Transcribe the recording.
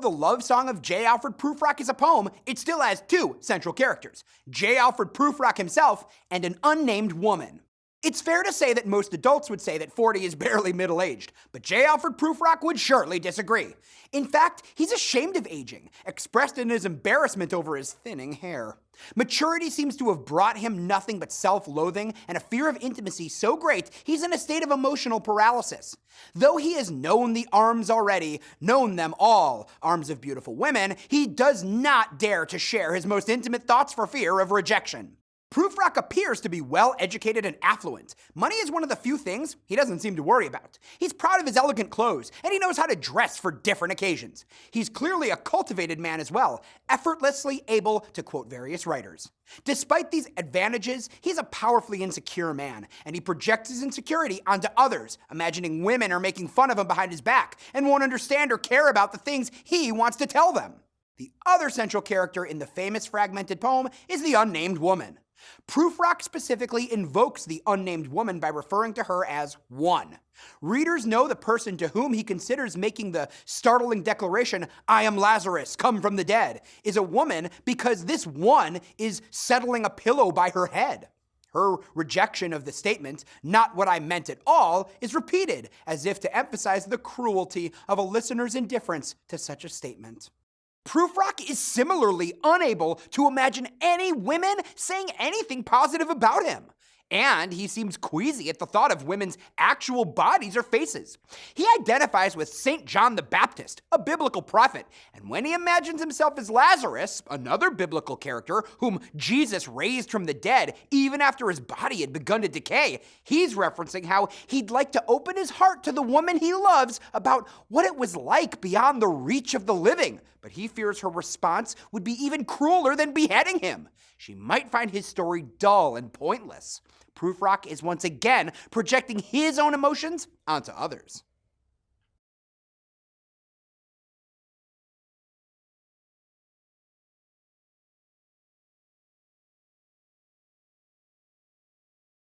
the love song of J. Alfred Prufrock is a poem, it still has two central characters, J. Alfred Prufrock himself and an unnamed woman. It's fair to say that most adults would say that 40 is barely middle-aged, but J. Alfred Prufrock would surely disagree. In fact, he's ashamed of aging, expressed in his embarrassment over his thinning hair. Maturity seems to have brought him nothing but self-loathing and a fear of intimacy so great he's in a state of emotional paralysis. Though he has known the arms already, known them all, arms of beautiful women, he does not dare to share his most intimate thoughts for fear of rejection. Prufrock appears to be well-educated and affluent. Money is one of the few things he doesn't seem to worry about. He's proud of his elegant clothes, and he knows how to dress for different occasions. He's clearly a cultivated man as well, effortlessly able to quote various writers. Despite these advantages, he's a powerfully insecure man, and he projects his insecurity onto others, imagining women are making fun of him behind his back and won't understand or care about the things he wants to tell them. The other central character in the famous fragmented poem is the unnamed woman. Prufrock specifically invokes the unnamed woman by referring to her as one. Readers know the person to whom he considers making the startling declaration, "I am Lazarus, come from the dead," is a woman because this one is settling a pillow by her head. Her rejection of the statement, "not what I meant at all," is repeated, as if to emphasize the cruelty of a listener's indifference to such a statement. Prufrock is similarly unable to imagine any women saying anything positive about him. And he seems queasy at the thought of women's actual bodies or faces. He identifies with St. John the Baptist, a biblical prophet, and when he imagines himself as Lazarus, another biblical character whom Jesus raised from the dead even after his body had begun to decay, he's referencing how he'd like to open his heart to the woman he loves about what it was like beyond the reach of the living, but he fears her response would be even crueler than beheading him. She might find his story dull and pointless. Prufrock is once again projecting his own emotions onto others.